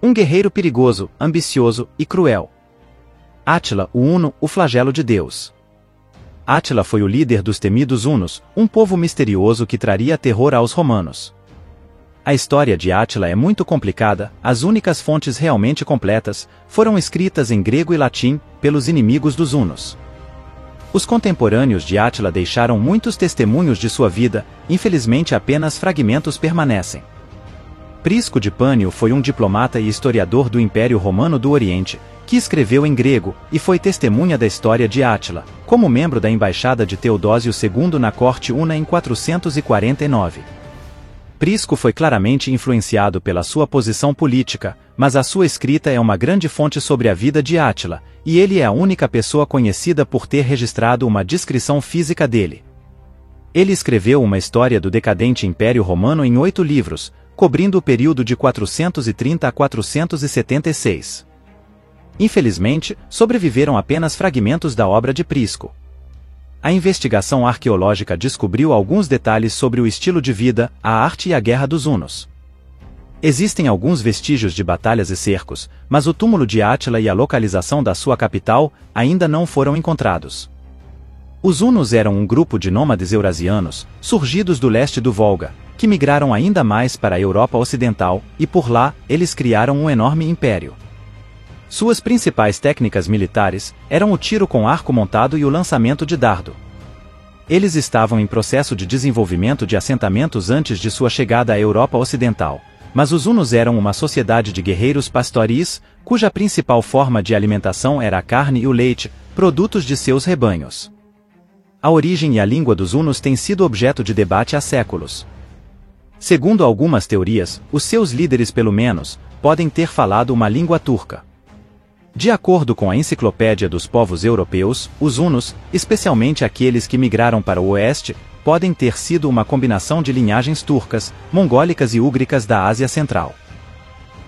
Um guerreiro perigoso, ambicioso e cruel. Átila, o Huno, o flagelo de Deus. Átila foi o líder dos temidos Hunos, um povo misterioso que traria terror aos romanos. A história de Átila é muito complicada, as únicas fontes realmente completas foram escritas em grego e latim, pelos inimigos dos Hunos. Os contemporâneos de Átila deixaram muitos testemunhos de sua vida, infelizmente apenas fragmentos permanecem. Prisco de Pânio foi um diplomata e historiador do Império Romano do Oriente, que escreveu em grego e foi testemunha da história de Átila, como membro da embaixada de Teodósio II na corte Una em 449. Prisco foi claramente influenciado pela sua posição política, mas a sua escrita é uma grande fonte sobre a vida de Átila, e ele é a única pessoa conhecida por ter registrado uma descrição física dele. Ele escreveu uma história do decadente Império Romano em 8 livros, cobrindo o período de 430 a 476. Infelizmente, sobreviveram apenas fragmentos da obra de Prisco. A investigação arqueológica descobriu alguns detalhes sobre o estilo de vida, a arte e a guerra dos Hunos. Existem alguns vestígios de batalhas e cercos, mas o túmulo de Átila e a localização da sua capital ainda não foram encontrados. Os Hunos eram um grupo de nômades eurasianos, surgidos do leste do Volga, que migraram ainda mais para a Europa Ocidental, e por lá, eles criaram um enorme império. Suas principais técnicas militares eram o tiro com arco montado e o lançamento de dardo. Eles estavam em processo de desenvolvimento de assentamentos antes de sua chegada à Europa Ocidental, mas os Hunos eram uma sociedade de guerreiros pastoris, cuja principal forma de alimentação era a carne e o leite, produtos de seus rebanhos. A origem e a língua dos Hunos têm sido objeto de debate há séculos. Segundo algumas teorias, os seus líderes pelo menos, podem ter falado uma língua turca. De acordo com a Enciclopédia dos Povos Europeus, os Hunos, especialmente aqueles que migraram para o oeste, podem ter sido uma combinação de linhagens turcas, mongólicas e úgricas da Ásia Central.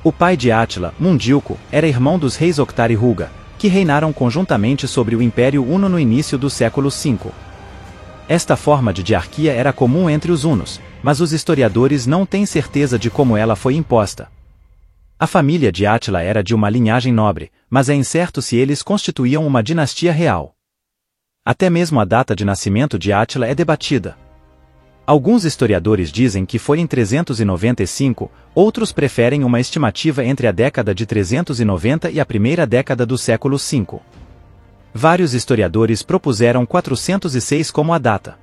O pai de Átila, Mundilco, era irmão dos reis Oktar e Ruga, que reinaram conjuntamente sobre o Império Huno no início do século V. Esta forma de diarquia era comum entre os Hunos, mas os historiadores não têm certeza de como ela foi imposta. A família de Átila era de uma linhagem nobre, mas é incerto se eles constituíam uma dinastia real. Até mesmo a data de nascimento de Átila é debatida. Alguns historiadores dizem que foi em 395, outros preferem uma estimativa entre a década de 390 e a primeira década do século V. Vários historiadores propuseram 406 como a data.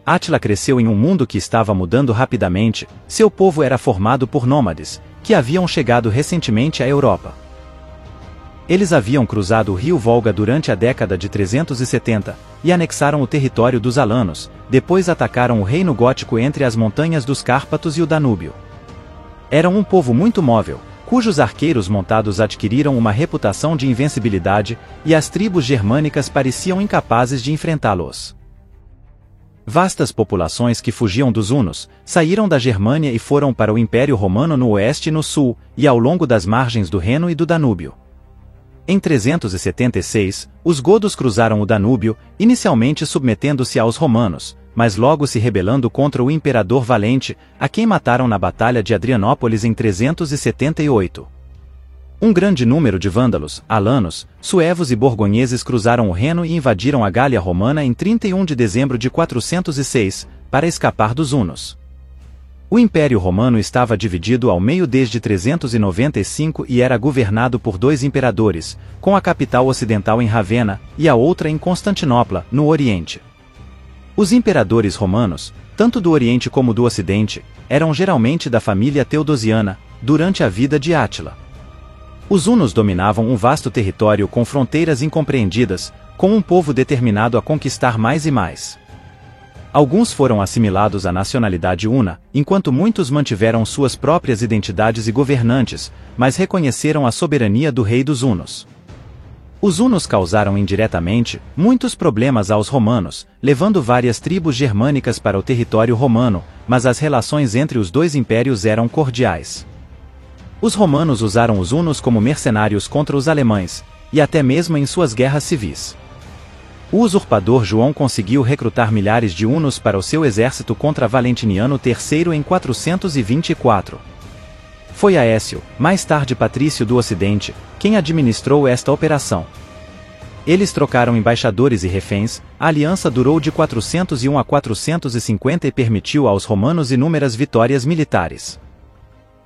Átila cresceu em um mundo que estava mudando rapidamente, seu povo era formado por nômades, que haviam chegado recentemente à Europa. Eles haviam cruzado o rio Volga durante a década de 370, e anexaram o território dos alanos, depois atacaram o reino gótico entre as montanhas dos Cárpatos e o Danúbio. Eram um povo muito móvel, cujos arqueiros montados adquiriram uma reputação de invencibilidade, e as tribos germânicas pareciam incapazes de enfrentá-los. Vastas populações que fugiam dos Hunos, saíram da Germânia e foram para o Império Romano no oeste e no sul, e ao longo das margens do Reno e do Danúbio. Em 376, os godos cruzaram o Danúbio, inicialmente submetendo-se aos romanos, mas logo se rebelando contra o imperador Valente, a quem mataram na Batalha de Adrianópolis em 378. Um grande número de vândalos, alanos, suevos e borgonheses cruzaram o Reno e invadiram a Gália Romana em 31 de dezembro de 406, para escapar dos Hunos. O Império Romano estava dividido ao meio desde 395 e era governado por 2 imperadores, com a capital ocidental em Ravenna e a outra em Constantinopla, no Oriente. Os imperadores romanos, tanto do Oriente como do Ocidente, eram geralmente da família teodosiana, durante a vida de Átila. Os Hunos dominavam um vasto território com fronteiras incompreendidas, com um povo determinado a conquistar mais e mais. Alguns foram assimilados à nacionalidade Huna, enquanto muitos mantiveram suas próprias identidades e governantes, mas reconheceram a soberania do rei dos Hunos. Os Hunos causaram indiretamente muitos problemas aos romanos, levando várias tribos germânicas para o território romano, mas as relações entre os dois impérios eram cordiais. Os romanos usaram os Hunos como mercenários contra os alemães, e até mesmo em suas guerras civis. O usurpador João conseguiu recrutar milhares de Hunos para o seu exército contra Valentiniano III em 424. Foi Aécio, mais tarde patrício do Ocidente, quem administrou esta operação. Eles trocaram embaixadores e reféns, a aliança durou de 401 a 450 e permitiu aos romanos inúmeras vitórias militares.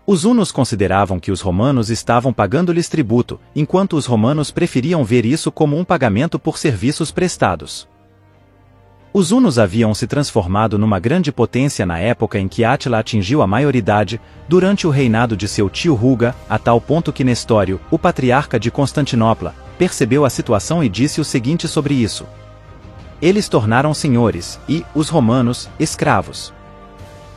Os hunos consideravam que os romanos estavam pagando-lhes tributo, enquanto os romanos preferiam ver isso como um pagamento por serviços prestados. Os hunos haviam se transformado numa grande potência na época em que Átila atingiu a maioridade, durante o reinado de seu tio Ruga, a tal ponto que Nestório, o patriarca de Constantinopla, percebeu a situação e disse o seguinte sobre isso: eles tornaram senhores, e, os romanos, escravos.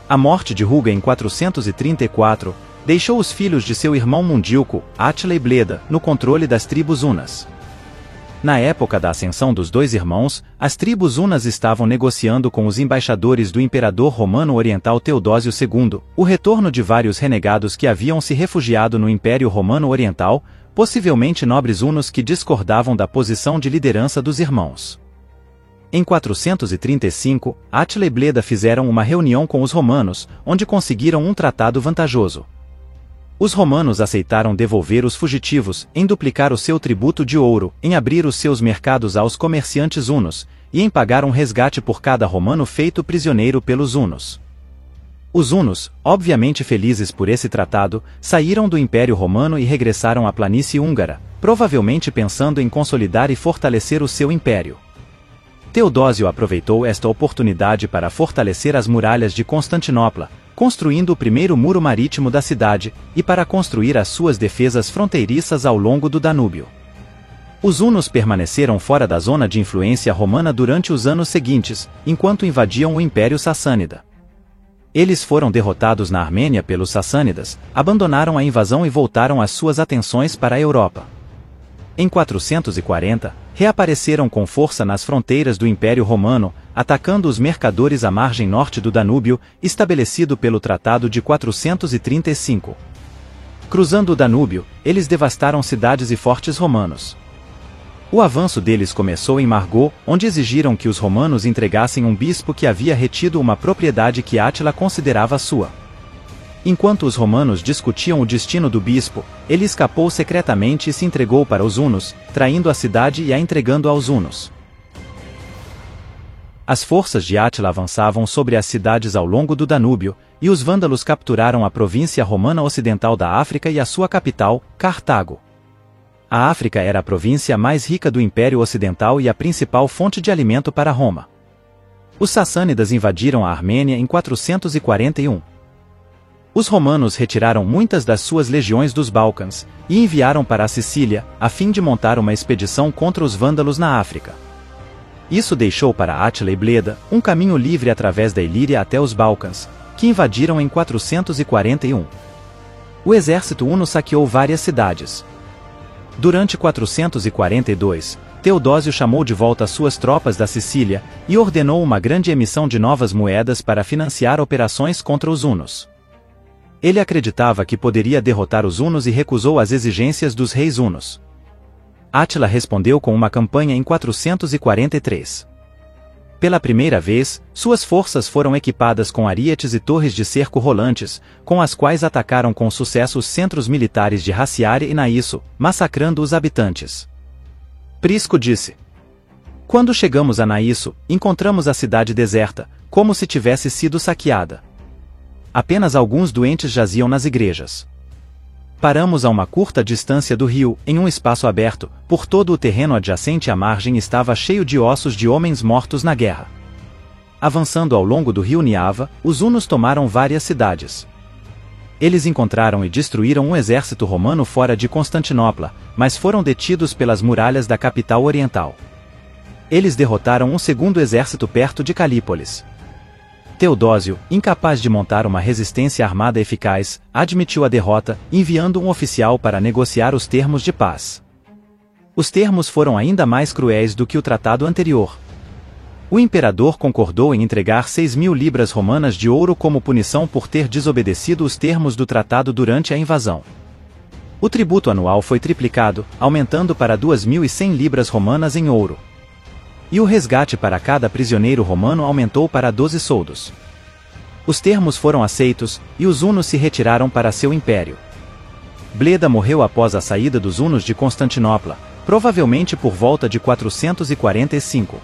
A morte de Ruga em 434, deixou os filhos de seu irmão Mundilco, Átila e Bleda, no controle das tribos hunas. Na época da ascensão dos dois irmãos, as tribos hunas estavam negociando com os embaixadores do imperador romano oriental Teodósio II, o retorno de vários renegados que haviam se refugiado no Império Romano Oriental, possivelmente nobres hunos que discordavam da posição de liderança dos irmãos. Em 435, Átila e Bleda fizeram uma reunião com os romanos, onde conseguiram um tratado vantajoso. Os romanos aceitaram devolver os fugitivos, em duplicar o seu tributo de ouro, em abrir os seus mercados aos comerciantes hunos, e em pagar um resgate por cada romano feito prisioneiro pelos hunos. Os hunos, obviamente felizes por esse tratado, saíram do Império Romano e regressaram à planície húngara, provavelmente pensando em consolidar e fortalecer o seu império. Teodósio aproveitou esta oportunidade para fortalecer as muralhas de Constantinopla, construindo o primeiro muro marítimo da cidade, e para construir as suas defesas fronteiriças ao longo do Danúbio. Os hunos permaneceram fora da zona de influência romana durante os anos seguintes, enquanto invadiam o Império Sassânida. Eles foram derrotados na Armênia pelos sassânidas, abandonaram a invasão e voltaram as suas atenções para a Europa. Em 440, reapareceram com força nas fronteiras do Império Romano, atacando os mercadores à margem norte do Danúbio, estabelecido pelo Tratado de 435. Cruzando o Danúbio, eles devastaram cidades e fortes romanos. O avanço deles começou em Margó, onde exigiram que os romanos entregassem um bispo que havia retido uma propriedade que Átila considerava sua. Enquanto os romanos discutiam o destino do bispo, ele escapou secretamente e se entregou para os hunos, traindo a cidade e a entregando aos hunos. As forças de Átila avançavam sobre as cidades ao longo do Danúbio, e os vândalos capturaram a província romana ocidental da África e a sua capital, Cartago. A África era a província mais rica do Império Ocidental e a principal fonte de alimento para Roma. Os sassânidas invadiram a Armênia em 441. Os romanos retiraram muitas das suas legiões dos Balcãs, e enviaram para a Sicília, a fim de montar uma expedição contra os vândalos na África. Isso deixou para Átila e Bleda um caminho livre através da Ilíria até os Balcãs, que invadiram em 441. O exército huno saqueou várias cidades. Durante 442, Teodósio chamou de volta suas tropas da Sicília, e ordenou uma grande emissão de novas moedas para financiar operações contra os hunos. Ele acreditava que poderia derrotar os hunos e recusou as exigências dos reis hunos. Átila respondeu com uma campanha em 443. Pela primeira vez, suas forças foram equipadas com arietes e torres de cerco rolantes, com as quais atacaram com sucesso os centros militares de Raciária e Naísso, massacrando os habitantes. Prisco disse: "Quando chegamos a Naísso, encontramos a cidade deserta, como se tivesse sido saqueada. Apenas alguns doentes jaziam nas igrejas. Paramos a uma curta distância do rio, em um espaço aberto, por todo o terreno adjacente à margem estava cheio de ossos de homens mortos na guerra. Avançando ao longo do rio Niava, os hunos tomaram várias cidades. Eles encontraram e destruíram um exército romano fora de Constantinopla, mas foram detidos pelas muralhas da capital oriental. Eles derrotaram um segundo exército perto de Calípolis. Teodósio, incapaz de montar uma resistência armada eficaz, admitiu a derrota, enviando um oficial para negociar os termos de paz. Os termos foram ainda mais cruéis do que o tratado anterior. O imperador concordou em entregar 6.000 libras romanas de ouro como punição por ter desobedecido os termos do tratado durante a invasão. O tributo anual foi triplicado, aumentando para 2.100 libras romanas em ouro. E o resgate para cada prisioneiro romano aumentou para 12 soldos. Os termos foram aceitos, e os hunos se retiraram para seu império. Bleda morreu após a saída dos hunos de Constantinopla, provavelmente por volta de 445.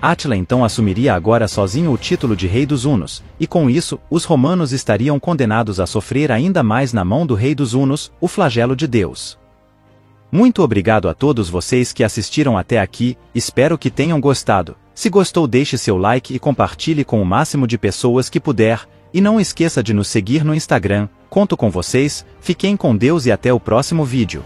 Átila então assumiria agora sozinho o título de rei dos hunos, e com isso, os romanos estariam condenados a sofrer ainda mais na mão do rei dos hunos, o flagelo de Deus. Muito obrigado a todos vocês que assistiram até aqui, espero que tenham gostado. Se gostou, deixe seu like e compartilhe com o máximo de pessoas que puder, e não esqueça de nos seguir no Instagram. Conto com vocês, fiquem com Deus e até o próximo vídeo.